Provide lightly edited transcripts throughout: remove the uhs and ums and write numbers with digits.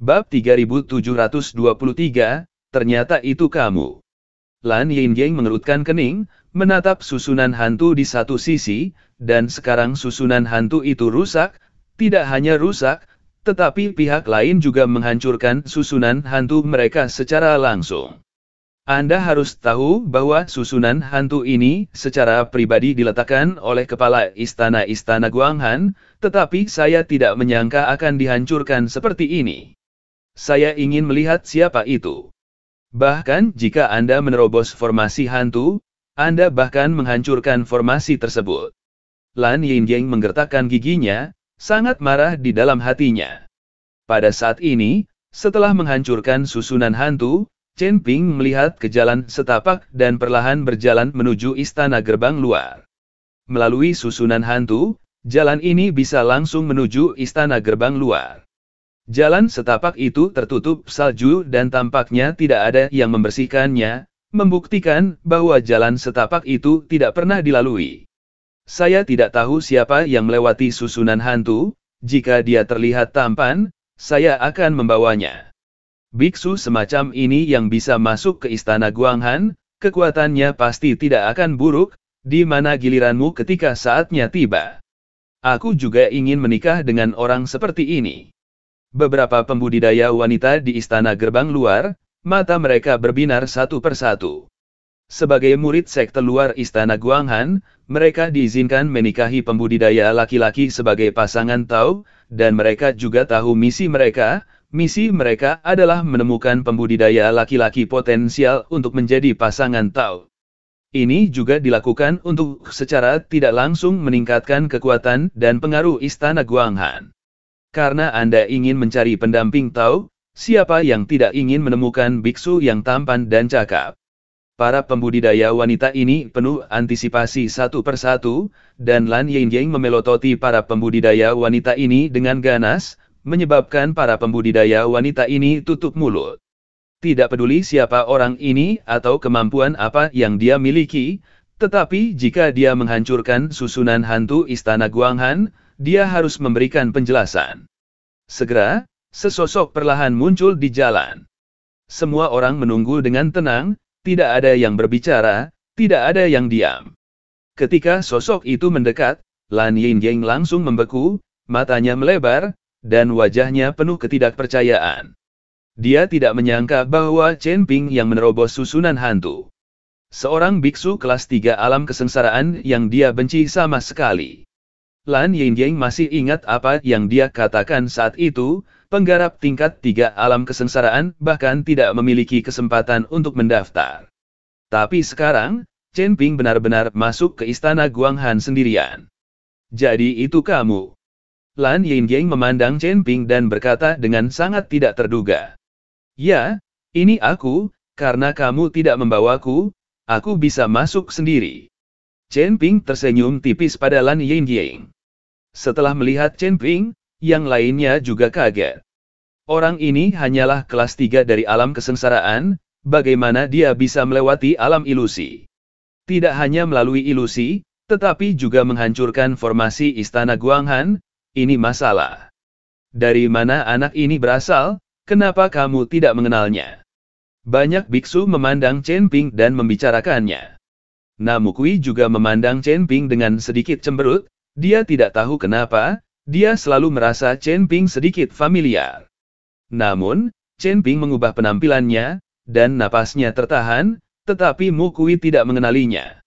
Bab 3723, ternyata itu kamu. Lan Yingying mengerutkan kening, menatap susunan hantu di satu sisi, dan sekarang susunan hantu itu rusak, tidak hanya rusak, tetapi pihak lain juga menghancurkan susunan hantu mereka secara langsung. Anda harus tahu bahwa susunan hantu ini secara pribadi diletakkan oleh kepala istana-istana Guanghan, tetapi saya tidak menyangka akan dihancurkan seperti ini. Saya ingin melihat siapa itu. Bahkan jika Anda menerobos formasi hantu, Anda bahkan menghancurkan formasi tersebut. Lan Yingying menggertakkan giginya, sangat marah di dalam hatinya. Pada saat ini, setelah menghancurkan susunan hantu, Chen Ping melihat ke jalan setapak dan perlahan berjalan menuju istana gerbang luar. Melalui susunan hantu, jalan ini bisa langsung menuju istana gerbang luar. Jalan setapak itu tertutup salju dan tampaknya tidak ada yang membersihkannya, membuktikan bahwa jalan setapak itu tidak pernah dilalui. Saya tidak tahu siapa yang melewati susunan hantu, jika dia terlihat tampan, saya akan membawanya. Biksu semacam ini yang bisa masuk ke istana Guanghan, kekuatannya pasti tidak akan buruk, di mana giliranmu ketika saatnya tiba. Aku juga ingin menikah dengan orang seperti ini. Beberapa pembudidaya wanita di istana gerbang luar, mata mereka berbinar satu persatu. Sebagai murid sekte luar istana Guanghan, mereka diizinkan menikahi pembudidaya laki-laki sebagai pasangan Tao, dan mereka juga tahu misi mereka. Misi mereka adalah menemukan pembudidaya laki-laki potensial untuk menjadi pasangan Tao. Ini juga dilakukan untuk secara tidak langsung meningkatkan kekuatan dan pengaruh istana Guanghan. Karena Anda ingin mencari pendamping Tao, siapa yang tidak ingin menemukan biksu yang tampan dan cakap? Para pembudidaya wanita ini penuh antisipasi satu persatu, dan Lan Yingying memelototi para pembudidaya wanita ini dengan ganas, menyebabkan para pembudidaya wanita ini tutup mulut. Tidak peduli siapa orang ini atau kemampuan apa yang dia miliki, tetapi jika dia menghancurkan susunan hantu istana Guanghan, dia harus memberikan penjelasan. Segera, sesosok perlahan muncul di jalan. Semua orang menunggu dengan tenang, tidak ada yang berbicara, tidak ada yang diam. Ketika sosok itu mendekat, Lan Yingying langsung membeku, matanya melebar, dan wajahnya penuh ketidakpercayaan. Dia tidak menyangka bahwa Chen Ping yang menerobos susunan hantu. Seorang biksu kelas 3 alam kesengsaraan yang dia benci sama sekali. Lan Yingying masih ingat apa yang dia katakan saat itu, penggarap tingkat 3 alam kesengsaraan bahkan tidak memiliki kesempatan untuk mendaftar. Tapi sekarang, Chen Ping benar-benar masuk ke istana Guanghan sendirian. Jadi itu kamu. Lan Yingying memandang Chen Ping dan berkata dengan sangat tidak terduga. Ya, ini aku, karena kamu tidak membawaku, aku bisa masuk sendiri. Chen Ping tersenyum tipis pada Lan Yingying. Setelah melihat Chen Ping, yang lainnya juga kaget. Orang ini hanyalah kelas 3 dari alam kesengsaraan, bagaimana dia bisa melewati alam ilusi? Tidak hanya melalui ilusi, tetapi juga menghancurkan formasi istana Guanghan. Ini masalah. Dari mana anak ini berasal? Kenapa kamu tidak mengenalnya? Banyak biksu memandang Chen Ping dan membicarakannya. Namukui juga memandang Chen Ping dengan sedikit cemberut, dia tidak tahu kenapa, dia selalu merasa Chen Ping sedikit familiar. Namun, Chen Ping mengubah penampilannya, dan napasnya tertahan, tetapi Mukui tidak mengenalinya.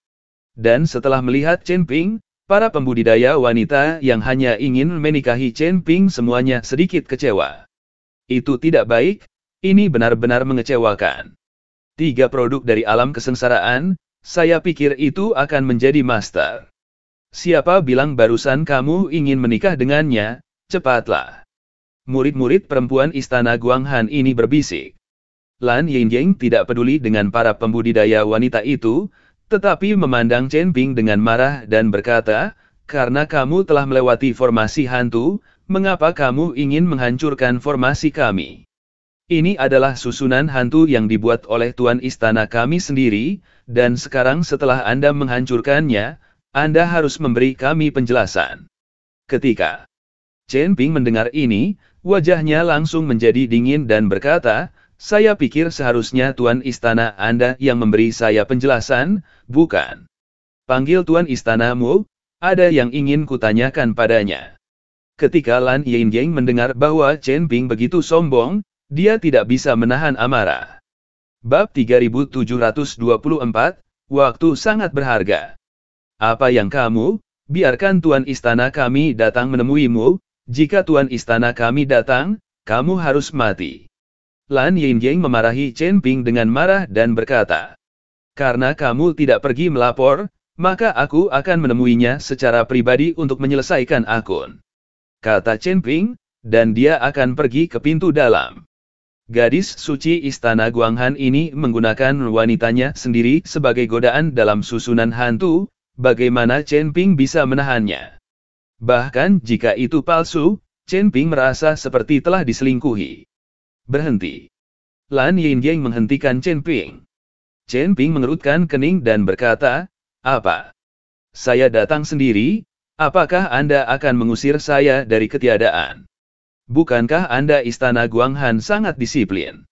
Dan setelah melihat Chen Ping, para pembudidaya wanita yang hanya ingin menikahi Chen Ping semuanya sedikit kecewa. Itu tidak baik, ini benar-benar mengecewakan. 3 produk dari alam kesengsaraan, saya pikir itu akan menjadi master. Siapa bilang barusan kamu ingin menikah dengannya? Cepatlah. Murid-murid perempuan istana Guanghan ini berbisik. Lan Yingying tidak peduli dengan para pembudidaya wanita itu, tetapi memandang Chen Ping dengan marah dan berkata, karena kamu telah melewati formasi hantu, mengapa kamu ingin menghancurkan formasi kami? Ini adalah susunan hantu yang dibuat oleh tuan istana kami sendiri, dan sekarang setelah Anda menghancurkannya, Anda harus memberi kami penjelasan. Ketika Chen Ping mendengar ini, Wajahnya langsung menjadi dingin dan berkata, "Saya pikir seharusnya Tuan Istana Anda yang memberi saya penjelasan, bukan? Panggil Tuan Istanamu, ada yang ingin kutanyakan padanya." Ketika Lan Yingying mendengar bahwa Chen Ping begitu sombong, dia tidak bisa menahan amarah. Bab 3724, Waktu sangat berharga. "Apa yang kamu? Biarkan Tuan Istana kami datang menemuimu. Jika Tuan Istana kami datang, kamu harus mati." Lan Yingying memarahi Chen Ping dengan marah dan berkata, "Karena kamu tidak pergi melapor, maka aku akan menemuinya secara pribadi untuk menyelesaikan akun," kata Chen Ping, dan dia akan pergi ke pintu dalam. Gadis suci Istana Guanghan ini menggunakan wanitanya sendiri sebagai godaan dalam susunan hantu. Bagaimana Chen Ping bisa menahannya? Bahkan jika itu palsu, Chen Ping merasa seperti telah diselingkuhi. "Berhenti." Lan Yingying menghentikan Chen Ping. Chen Ping mengerutkan kening dan berkata, "Apa? Saya datang sendiri? Apakah Anda akan mengusir saya dari ketiadaan? Bukankah Anda Istana Guanghan sangat disiplin?"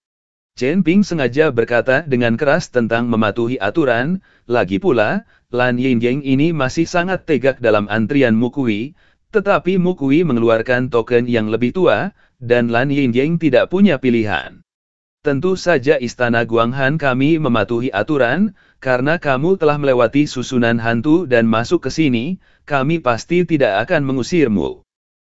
Chen Ping sengaja berkata dengan keras tentang mematuhi aturan, lagi pula, Lan Yingying ini masih sangat tegak dalam antrian Mukui, tetapi Mukui mengeluarkan token yang lebih tua, dan Lan Yingying tidak punya pilihan. "Tentu saja Istana Guanghan kami mematuhi aturan, karena kamu telah melewati susunan hantu dan masuk ke sini, kami pasti tidak akan mengusirmu.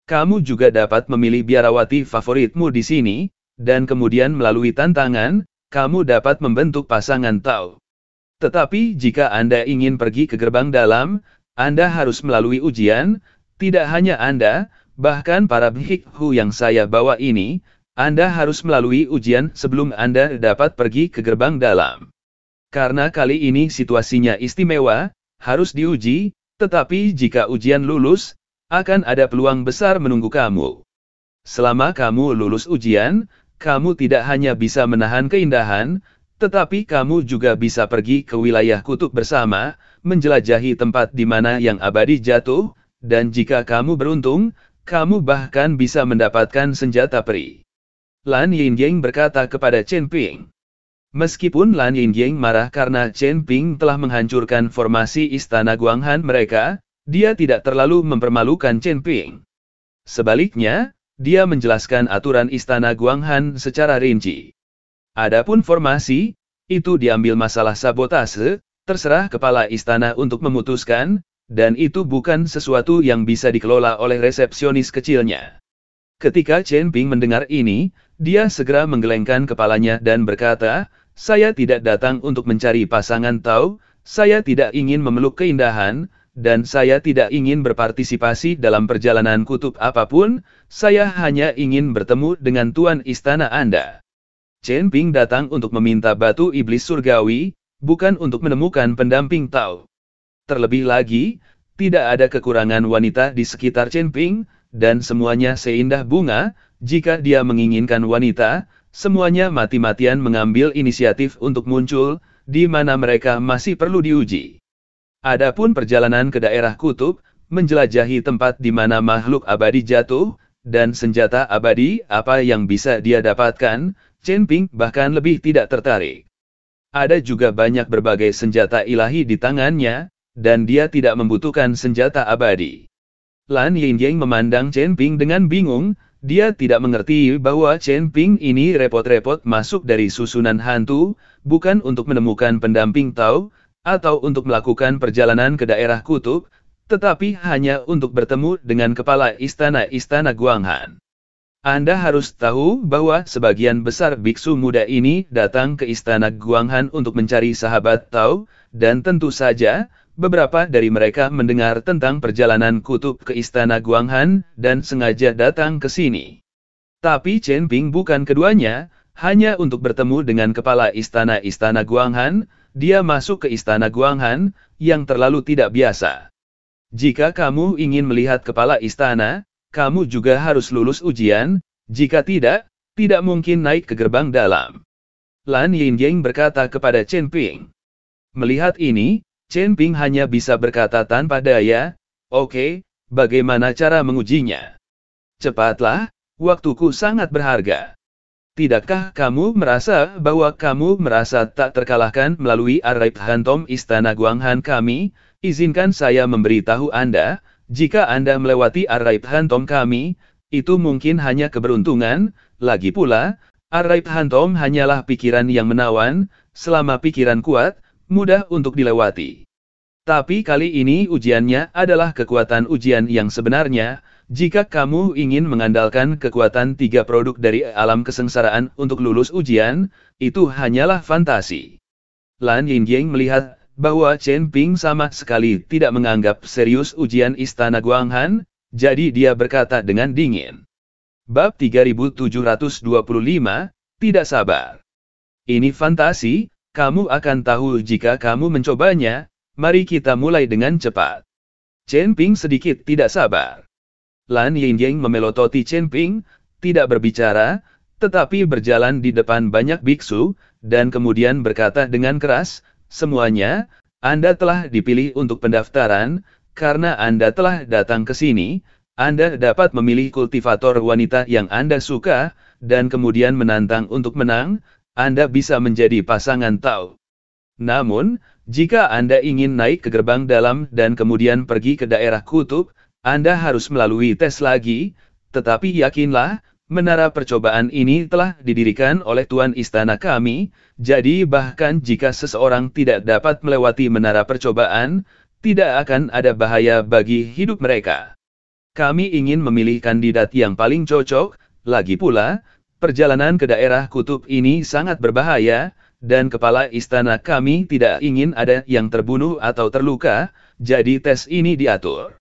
Kamu juga dapat memilih biarawati favoritmu di sini, dan kemudian melalui tantangan, kamu dapat membentuk pasangan Tao. Tetapi jika Anda ingin pergi ke gerbang dalam, Anda harus melalui ujian, tidak hanya Anda, bahkan para bhikkhu yang saya bawa ini, Anda harus melalui ujian sebelum Anda dapat pergi ke gerbang dalam. Karena kali ini situasinya istimewa, harus diuji, tetapi jika ujian lulus, akan ada peluang besar menunggu kamu. Selama kamu lulus ujian, kamu tidak hanya bisa menahan keindahan, tetapi kamu juga bisa pergi ke wilayah kutub bersama, menjelajahi tempat di mana yang abadi jatuh, dan jika kamu beruntung, kamu bahkan bisa mendapatkan senjata peri." Lan Yingying berkata kepada Chen Ping. Meskipun Lan Yingying marah karena Chen Ping telah menghancurkan formasi Istana Guanghan mereka, dia tidak terlalu mempermalukan Chen Ping. Sebaliknya, dia menjelaskan aturan Istana Guanghan secara rinci. Adapun formasi, itu diambil masalah sabotase, terserah kepala istana untuk memutuskan, dan itu bukan sesuatu yang bisa dikelola oleh resepsionis kecilnya. Ketika Chen Ping mendengar ini, dia segera menggelengkan kepalanya dan berkata, "Saya tidak datang untuk mencari pasangan Tao, saya tidak ingin memeluk keindahan, dan saya tidak ingin berpartisipasi dalam perjalanan kutub apapun, saya hanya ingin bertemu dengan Tuan Istana Anda." Chen Ping datang untuk meminta batu iblis surgawi, bukan untuk menemukan pendamping Tao. Terlebih lagi, tidak ada kekurangan wanita di sekitar Chen Ping, dan semuanya seindah bunga. Jika dia menginginkan wanita, semuanya mati-matian mengambil inisiatif untuk muncul, di mana mereka masih perlu diuji. Adapun perjalanan ke daerah kutub, menjelajahi tempat di mana makhluk abadi jatuh, dan senjata abadi apa yang bisa dia dapatkan, Chen Ping bahkan lebih tidak tertarik. Ada juga banyak berbagai senjata ilahi di tangannya, dan dia tidak membutuhkan senjata abadi. Lan Yingying memandang Chen Ping dengan bingung, dia tidak mengerti bahwa Chen Ping ini repot-repot masuk dari susunan hantu, bukan untuk menemukan pendamping Tao, atau untuk melakukan perjalanan ke daerah kutub, tetapi hanya untuk bertemu dengan kepala istana Guanghan. Anda harus tahu bahwa sebagian besar biksu muda ini datang ke istana Guanghan untuk mencari sahabat Tao, dan tentu saja, beberapa dari mereka mendengar tentang perjalanan kutub ke istana Guanghan, dan sengaja datang ke sini. Tapi Chen Ping bukan keduanya, hanya untuk bertemu dengan kepala istana Guanghan, dia masuk ke istana Guanghan, yang terlalu tidak biasa. Jika kamu ingin melihat kepala istana, kamu juga harus lulus ujian, jika tidak, tidak mungkin naik ke gerbang dalam. Lan Yingying berkata kepada Chen Ping. Melihat ini, Chen Ping hanya bisa berkata tanpa daya, "Oke, bagaimana cara mengujinya?" "Cepatlah, Waktuku sangat berharga. Tidakkah kamu merasa bahwa kamu merasa tak terkalahkan melalui Arraib Hantom Istana Guanghan kami? Izinkan saya memberitahu Anda, jika Anda melewati Arraib Hantom kami, itu mungkin hanya keberuntungan. Lagi pula, Arraib Hantom hanyalah pikiran yang menawan, selama pikiran kuat, mudah untuk dilewati. Tapi kali ini ujiannya adalah kekuatan ujian yang sebenarnya. Jika kamu ingin mengandalkan kekuatan 3 produk dari alam kesengsaraan untuk lulus ujian, itu hanyalah fantasi. Lan Yingying melihat bahwa Chen Ping sama sekali tidak menganggap serius ujian Istana Guanghan, jadi dia berkata dengan dingin. Bab 3725, tidak sabar. Ini fantasi, kamu akan tahu jika kamu mencobanya, mari kita mulai dengan cepat. Chen Ping sedikit tidak sabar. Lan Yingying memelototi Chen Ping, tidak berbicara, tetapi berjalan di depan banyak biksu, dan kemudian berkata dengan keras, semuanya, Anda telah dipilih untuk pendaftaran, karena Anda telah datang ke sini, Anda dapat memilih kultivator wanita yang Anda suka, dan kemudian menantang untuk menang, Anda bisa menjadi pasangan Tao. Namun, jika Anda ingin naik ke gerbang dalam dan kemudian pergi ke daerah kutub, Anda harus melalui tes lagi, tetapi yakinlah, menara percobaan ini telah didirikan oleh Tuan Istana kami, jadi bahkan jika seseorang tidak dapat melewati menara percobaan, tidak akan ada bahaya bagi hidup mereka. Kami ingin memilih kandidat yang paling cocok, lagi pula, perjalanan ke daerah kutub ini sangat berbahaya, dan kepala istana kami tidak ingin ada yang terbunuh atau terluka, jadi tes ini diatur.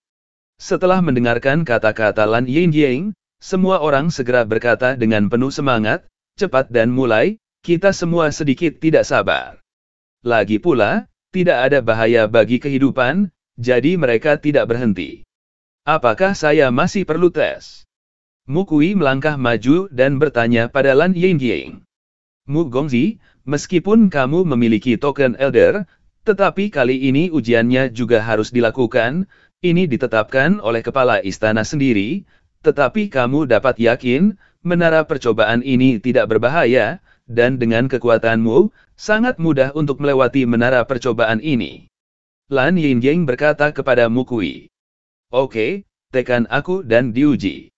Setelah mendengarkan kata-kata Lan Yingying, semua orang segera berkata dengan penuh semangat, cepat dan mulai, kita semua sedikit tidak sabar. Lagi pula, tidak ada bahaya bagi kehidupan, jadi mereka tidak berhenti. Apakah saya masih perlu tes? Mu Kui melangkah maju dan bertanya pada Lan Yingying. Mu Gongzi, meskipun kamu memiliki token Elder, tetapi kali ini ujiannya juga harus dilakukan. Ini ditetapkan oleh kepala istana sendiri, tetapi kamu dapat yakin, menara percobaan ini tidak berbahaya, dan dengan kekuatanmu, sangat mudah untuk melewati menara percobaan ini. Lan Yingying berkata kepada Mu Kui. Oke, tekan aku dan diuji.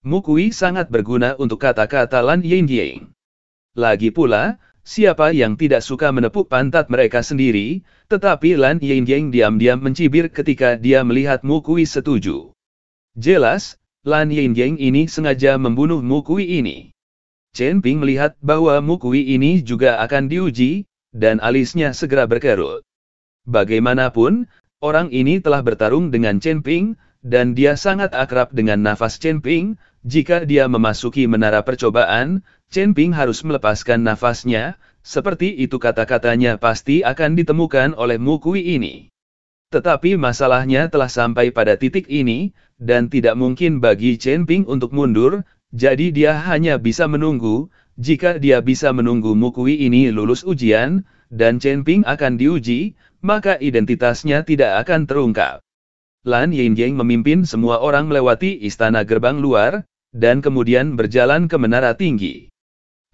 Mu Kui sangat berguna untuk kata-kata Lan Yingying. Lagi pula, siapa yang tidak suka menepuk pantat mereka sendiri, tetapi Lan Yingying diam-diam mencibir ketika dia melihat Mu Kui setuju. Jelas, Lan Yingying ini sengaja membunuh Mu Kui ini. Chen Ping melihat bahwa Mu Kui ini juga akan diuji, dan alisnya segera berkerut. Bagaimanapun, orang ini telah bertarung dengan Chen Ping, dan dia sangat akrab dengan nafas Chen Ping. Jika dia memasuki menara percobaan, Chen Ping harus melepaskan nafasnya, seperti itu kata-katanya pasti akan ditemukan oleh Mu Kui ini. Tetapi masalahnya telah sampai pada titik ini, dan tidak mungkin bagi Chen Ping untuk mundur, jadi dia hanya bisa menunggu. Jika dia bisa menunggu Mu Kui ini lulus ujian, dan Chen Ping akan diuji, maka identitasnya tidak akan terungkap. Lan Yingying memimpin semua orang melewati istana gerbang luar, dan kemudian berjalan ke menara tinggi.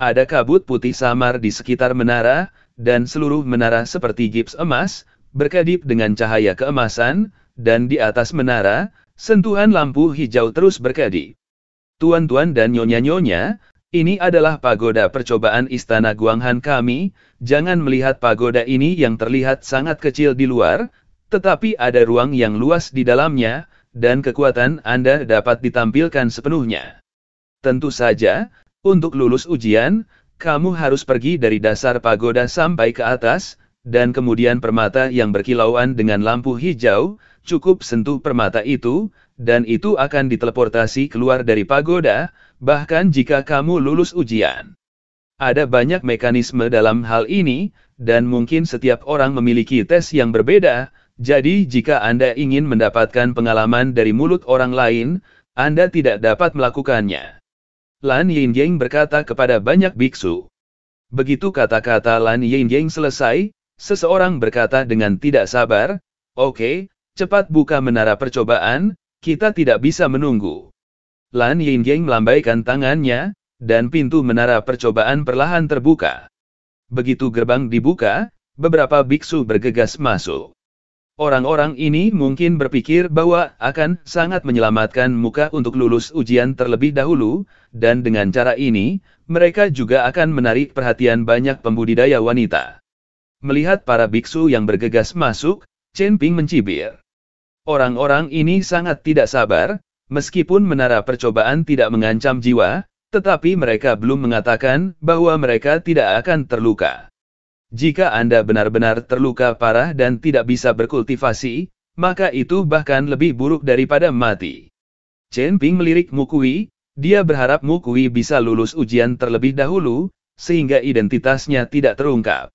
Ada kabut putih samar di sekitar menara, dan seluruh menara seperti gips emas, berkedip dengan cahaya keemasan, dan di atas menara, sentuhan lampu hijau terus berkedip. Tuan-tuan dan nyonya-nyonya, ini adalah pagoda percobaan istana Guanghan kami, jangan melihat pagoda ini yang terlihat sangat kecil di luar, tetapi ada ruang yang luas di dalamnya, dan kekuatan Anda dapat ditampilkan sepenuhnya. Tentu saja, untuk lulus ujian, kamu harus pergi dari dasar pagoda sampai ke atas, dan kemudian permata yang berkilauan dengan lampu hijau, cukup sentuh permata itu, dan itu akan diteleportasi keluar dari pagoda, bahkan jika kamu lulus ujian. Ada banyak mekanisme dalam hal ini, dan mungkin setiap orang memiliki tes yang berbeda. Jadi jika Anda ingin mendapatkan pengalaman dari mulut orang lain, Anda tidak dapat melakukannya. Lan Yingying berkata kepada banyak biksu. Begitu kata-kata Lan Yingying selesai, seseorang berkata dengan tidak sabar, "Oke, cepat buka menara percobaan, kita tidak bisa menunggu." Lan Yingying melambaikan tangannya, dan pintu menara percobaan perlahan terbuka. Begitu gerbang dibuka, beberapa biksu bergegas masuk. Orang-orang ini mungkin berpikir bahwa akan sangat menyelamatkan muka untuk lulus ujian terlebih dahulu, dan dengan cara ini, mereka juga akan menarik perhatian banyak pembudidaya wanita. Melihat para biksu yang bergegas masuk, Chen Ping mencibir. Orang-orang ini sangat tidak sabar, meskipun menara percobaan tidak mengancam jiwa, tetapi mereka belum mengatakan bahwa mereka tidak akan terluka. Jika Anda benar-benar terluka parah dan tidak bisa berkultivasi, maka itu bahkan lebih buruk daripada mati. Chen Ping melirik Mukui, dia berharap Mukui bisa lulus ujian terlebih dahulu, sehingga identitasnya tidak terungkap.